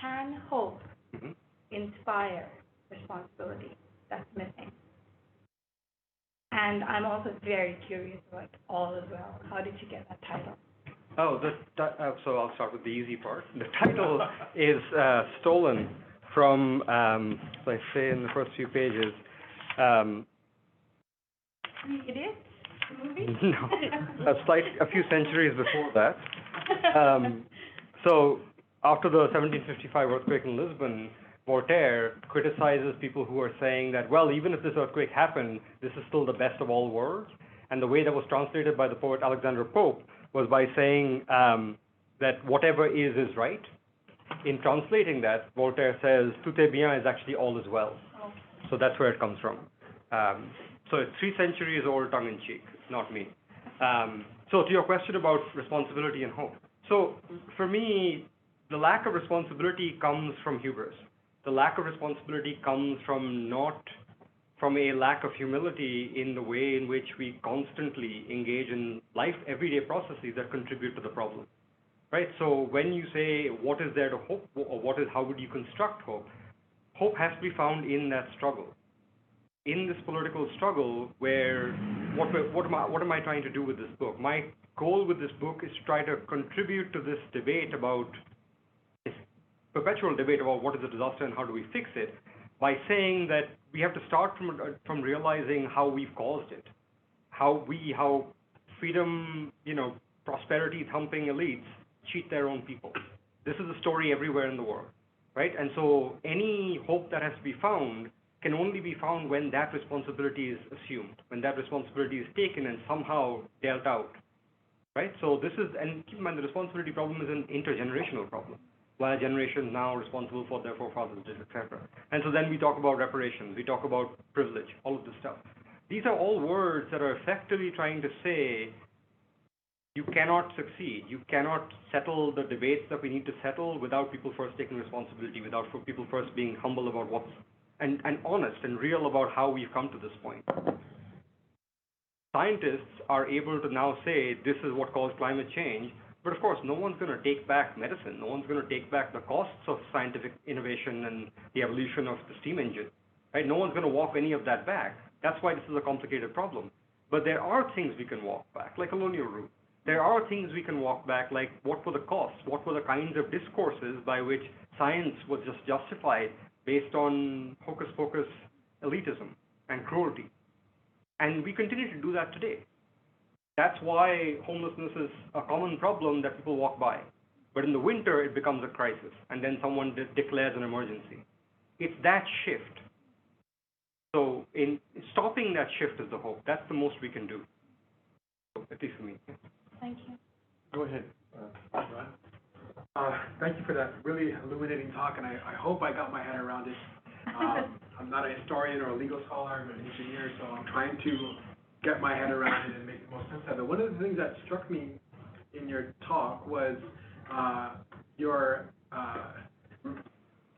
S4: can hope inspire responsibility that's missing? And I'm also very curious about all as well. How did you get that title?
S3: Oh, so I'll start with the easy part. The title is stolen from, let's say in the first few pages.
S4: It is? The movie?
S3: No, a few centuries before that. So after the 1755 earthquake in Lisbon, Voltaire criticizes people who are saying that, well, even if this earthquake happened, this is still the best of all worlds. And the way that was translated by the poet Alexander Pope was by saying that whatever is right. In translating that, Voltaire says, tout est bien is actually all is well. So that's where it comes from. So it's 3 centuries old, tongue-in-cheek, not me. So to your question about responsibility and hope. So for me, the lack of responsibility comes from hubris. The lack of responsibility comes from a lack of humility in the way in which we constantly engage in everyday processes that contribute to the problem, right? So when you say, what is there to hope, or how would you construct hope? Hope has to be found in that struggle. In this political struggle where, what am I trying to do with this book? My goal with this book is to try to contribute to this debate about perpetual debate about what is a disaster and how do we fix it, by saying that we have to start from realizing how we've caused it, how freedom, prosperity-thumping elites cheat their own people. This is a story everywhere in the world, right? And so any hope that has to be found can only be found when that responsibility is assumed, when that responsibility is taken and somehow dealt out, right? So this is, and keep in mind, the responsibility problem is an intergenerational problem. Why a generation now responsible for their forefathers did, etc. And so then we talk about reparations, we talk about privilege, all of this stuff. These are all words that are effectively trying to say you cannot succeed, you cannot settle the debates that we need to settle without people first taking responsibility, without people first being humble about what's, and honest and real about how we've come to this point. Scientists are able to now say this is what caused climate change, but of course no one's going to take back medicine, no one's going to take back the costs of scientific innovation and the evolution of the steam engine, right? No one's going to walk any of that back. That's why this is a complicated problem. But there are things we can walk back, like colonial rule. There are things we can walk back, like what were the costs, what were the kinds of discourses by which science was just justified based on hocus-pocus elitism and cruelty. And we continue to do that today. That's why homelessness is a common problem that people walk by. But in the winter, it becomes a crisis, and then someone declares an emergency. It's that shift. So in stopping that shift is the hope. That's the most we can do, at least for me.
S4: Thank you.
S1: Go ahead, Ron.
S6: Thank you for that really illuminating talk, and I hope I got my head around it. I'm not a historian or a legal scholar, I'm an engineer, so I'm trying to get my head around it and make the most sense of it. One of the things that struck me in your talk was your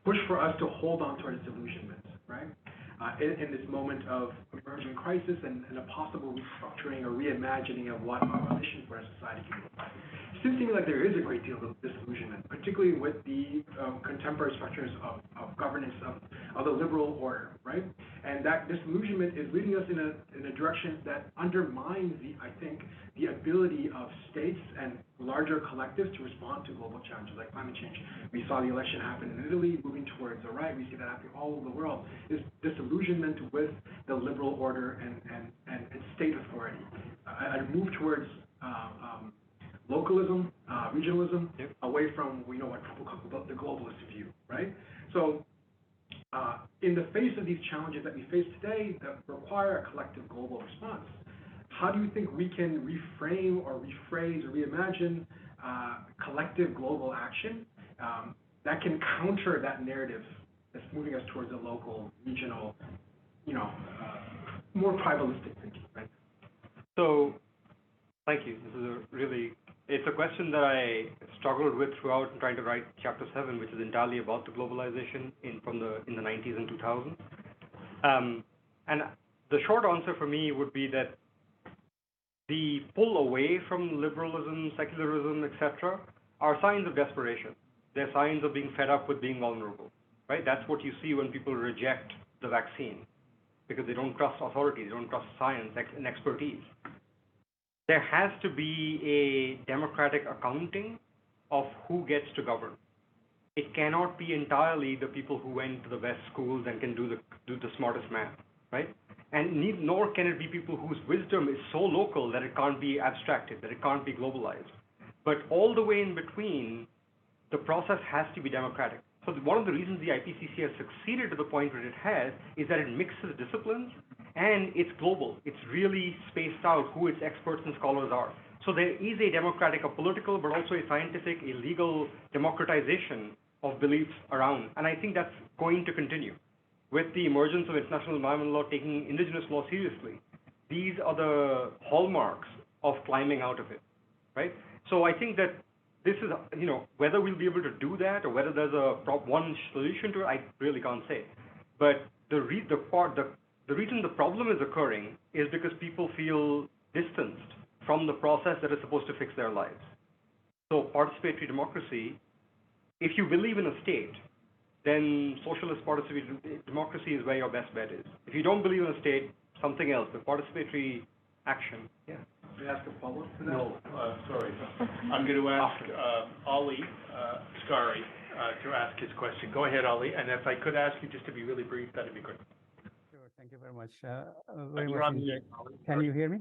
S6: push for us to hold on to our disillusionment, right? In this moment of emerging crisis and a possible restructuring or reimagining of what our mission for our society can look like. It seems to me like there is a great deal of disillusionment, particularly with the contemporary structures of governance of the liberal order, right? And that disillusionment is leading us in a direction that undermines the ability of states and larger collectives to respond to global challenges like climate change. We saw the election happen in Italy, moving towards the right. We see that happening all over the world. This disillusionment with the liberal order and state authority. A move towards localism, regionalism, away from what people call the globalist view, right? So in the face of these challenges that we face today that require a collective global response, how do you think we can reframe or rephrase or reimagine collective global action that can counter that narrative that's moving us towards a local, regional, more tribalistic thinking, right?
S3: So, thank you. This is it's a question that I struggled with throughout trying to write Chapter 7, which is entirely about the globalization in the 90s and 2000s. And the short answer for me would be that the pull away from liberalism, secularism, etc., are signs of desperation. They're signs of being fed up with being vulnerable, right? That's what you see when people reject the vaccine, because they don't trust authority, they don't trust science and expertise. There has to be a democratic accounting of who gets to govern. It cannot be entirely the people who went to the best schools and can do the smartest math, right? And nor can it be people whose wisdom is so local that it can't be abstracted, that it can't be globalized. But all the way in between, the process has to be democratic. So one of the reasons the IPCC has succeeded to the point where it has is that it mixes disciplines and it's global. It's really spaced out who its experts and scholars are. So there is a democratic, a political, but also a scientific, a legal democratization of beliefs around. And I think that's going to continue. With the emergence of international environmental law taking indigenous law seriously, these are the hallmarks of climbing out of it, right? So I think that this is, whether we'll be able to do that or whether there's one solution to it, I really can't say. But the reason the problem is occurring is because people feel distanced from the process that is supposed to fix their lives. So participatory democracy, if you believe in a state, then socialist participatory democracy is where your best bet is. If you don't believe in a state, something else, but participatory action, yeah.
S6: Can I ask a follow-up to that?
S1: No, sorry. I'm going to ask Ali Skari to ask his question. Go ahead, Ali, and if I could ask you just to be really brief, that'd be great.
S7: Sure, thank you very much.
S1: You're on mute, Ali.
S7: Can you hear me?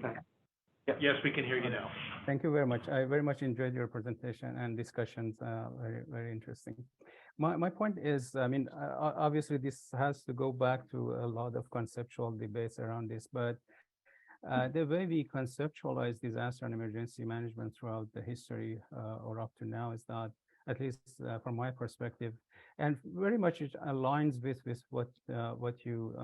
S1: Yes, we can hear you now.
S7: Thank you very much. I very much enjoyed your presentation and discussions. Very, very interesting. My point is, I mean, obviously this has to go back to a lot of conceptual debates around this, but the way we conceptualize disaster and emergency management throughout the history or up to now is that, at least from my perspective, and very much it aligns with what you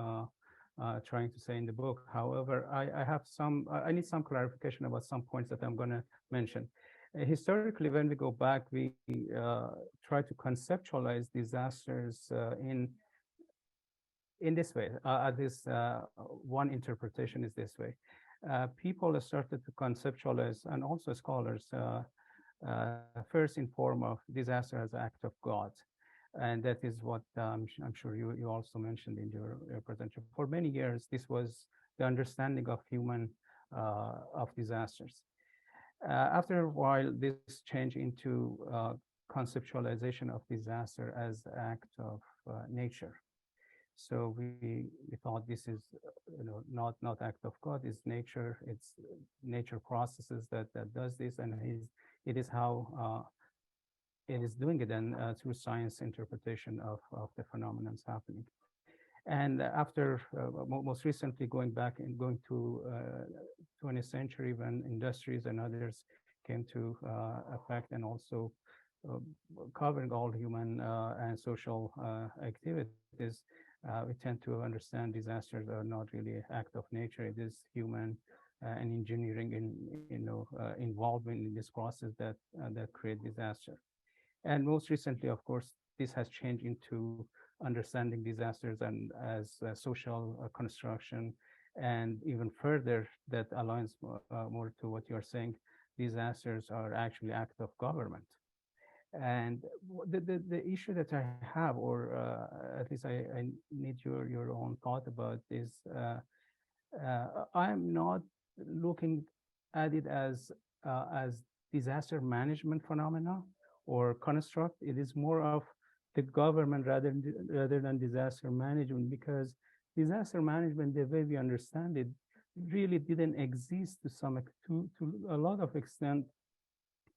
S7: trying to say in the book. However, I need some clarification about some points that I'm going to mention. Historically, when we go back, we try to conceptualize disasters in this way. One interpretation is this way. People started to conceptualize, and also scholars, first in form of disaster as an act of God. And that is what I'm sure you also mentioned in your presentation. For many years, this was the understanding of of disasters. After a while, this changed into conceptualization of disaster as an act of nature. So we thought this is, not act of God, it's nature. It's nature processes that does this, and it is how it is doing it, and through science interpretation of the phenomena happening. And after most recently going to 20th century, when industries and others came to effect, and also covering all human and social activities, we tend to understand disasters are not really an act of nature. It is human and engineering involvement in this process that create disaster. And most recently, of course, this has changed into understanding disasters and as social construction, and even further, that aligns more to what you're saying. Disasters are actually act of government. And the issue that I have, or at least I need your own thought about, is I'm not looking at it as disaster management phenomena or construct. It is more of the government rather than disaster management, because disaster management, the way we understand it, really didn't exist to a lot of extent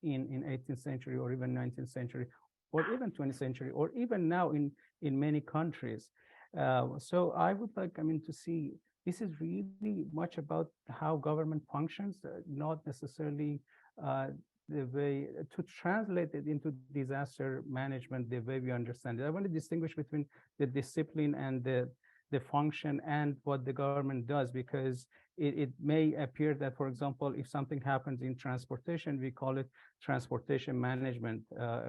S7: in 18th century or even 19th century or even 20th century or even now in many countries. So I would like, to see, this is really much about how government functions, not necessarily the way to translate it into disaster management, the way we understand it. I want to distinguish between the discipline and the function and what the government does, because it may appear that, for example, if something happens in transportation, we call it transportation management,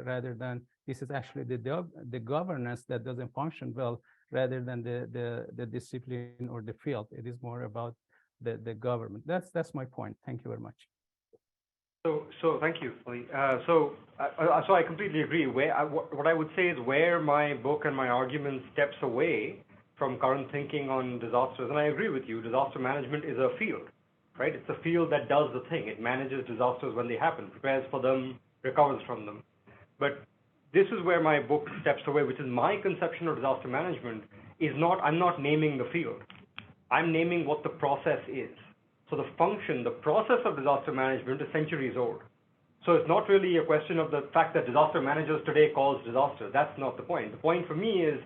S7: rather than this is actually the governance that doesn't function well, rather than the discipline or the field. It is more about the government. That's my point. Thank you very much.
S3: So thank you, Ali. So I completely agree. What I would say is where my book and my argument steps away from current thinking on disasters, and I agree with you, disaster management is a field, right? It's a field that does the thing. It manages disasters when they happen, prepares for them, recovers from them. But this is where my book steps away, which is my conception of disaster management is not, I'm not naming the field. I'm naming what the process is. So the function, the process of disaster management is centuries old. So it's not really a question of the fact that disaster managers today cause disaster. That's not the point. The point for me is,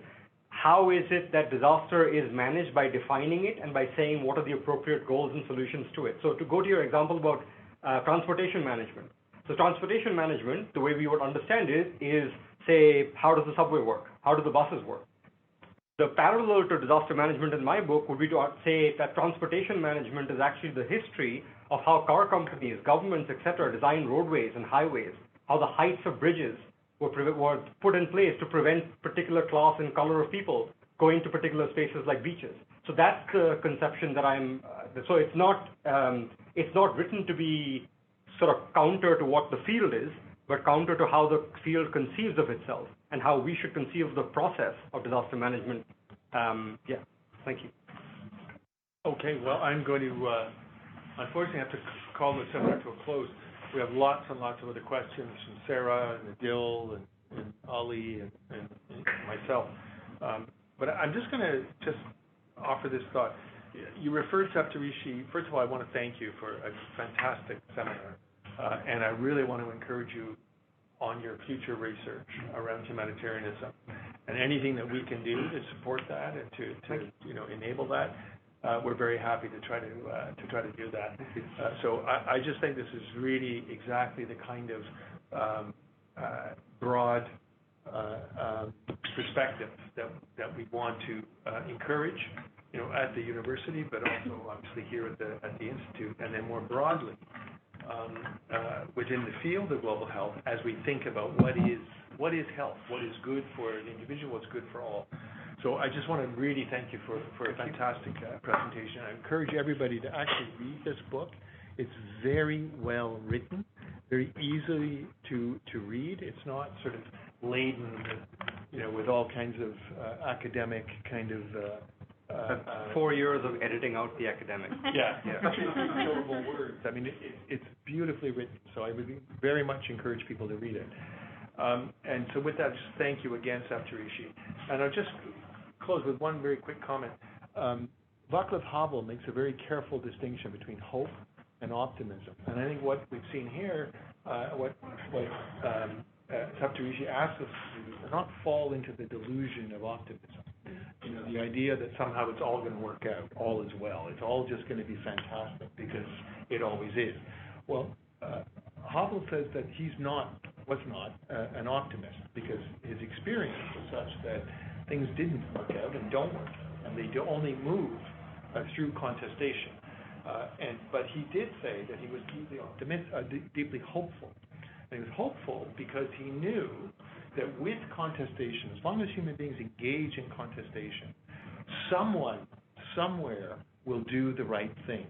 S3: how is it that disaster is managed? By defining it and by saying what are the appropriate goals and solutions to it. So to go to your example about transportation management. So transportation management, the way we would understand it is, say, how does the subway work? How do the buses work? The parallel to disaster management in my book would be to say that transportation management is actually the history of how car companies, governments, etc., design roadways and highways, how the heights of bridges were put in place to prevent particular class and color of people going to particular spaces like beaches. So that's the conception that so it's not written to be sort of counter to what the field is, but counter to how the field conceives of itself and how we should conceive of the process of disaster management. Yeah, thank you.
S1: Okay, well, I'm going to unfortunately, I have to call the seminar to a close. We have lots and lots of other questions from Sarah and Adil and Ali and myself. But I'm just going to offer this thought. You referred to Saptarishi. First of all, I want to thank you for a fantastic seminar. And I really want to encourage you on your future research around humanitarianism. And anything that we can do to support that and to enable that, we're very happy to try to do that. So I just think this is really exactly the kind of broad perspective that we want to encourage, at the university, but also obviously here at the institute, and then more broadly within the field of global health, as we think about what is health, what is good for an individual, what's good for all. So I just want to really thank you for a fantastic presentation. I encourage everybody to actually read this book. It's very well written, very easily to read. It's not sort of laden with all kinds of academic kind of
S3: 4 years of editing out the academic.
S1: Yeah. Killable words. I mean, it's beautifully written, so I would very much encourage people to read it. And so with that, just thank you again, Saptarishi. And I'll just close with one very quick comment. Václav Havel makes a very careful distinction between hope and optimism. And I think what we've seen here, what Saptarishi asks us to do, is not fall into the delusion of optimism. The idea that somehow it's all going to work out, all is well, it's all just going to be fantastic because it always is. Well, Havel says that was not an optimist because his experience was such that things didn't work out and don't work out, and they only move through contestation. But he did say that he was deeply hopeful. And he was hopeful because he knew that with contestation, as long as human beings engage in contestation, someone, somewhere will do the right thing.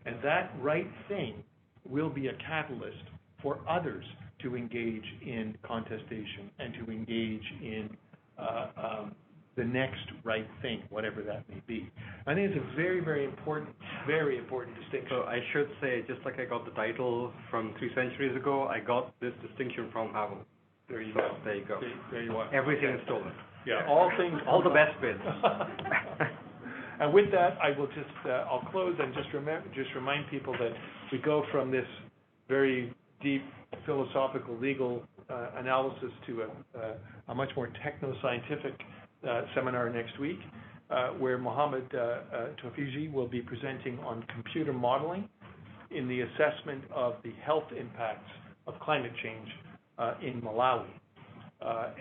S1: And that right thing will be a catalyst for others to engage in contestation and to engage in the next right thing, whatever that may be. I think it's a very, very important distinction.
S3: So I should say, just like I got the title from 3 centuries ago, I got this distinction from Havel.
S1: There you go.
S3: There you go.
S1: There you are.
S3: Everything is stolen.
S1: Yeah, all things.
S3: All the best bits.
S1: And with that, I will I'll close and just remind people that we go from this very deep philosophical legal analysis to a much more techno-scientific seminar next week, where Mohammed Tofiji will be presenting on computer modeling in the assessment of the health impacts of climate change in Malawi.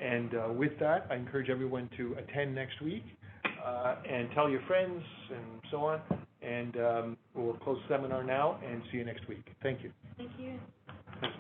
S1: And with that, I encourage everyone to attend next week and tell your friends and so on. And we'll close the seminar now and see you next week. Thank you.
S4: Thank you.
S1: Thanks,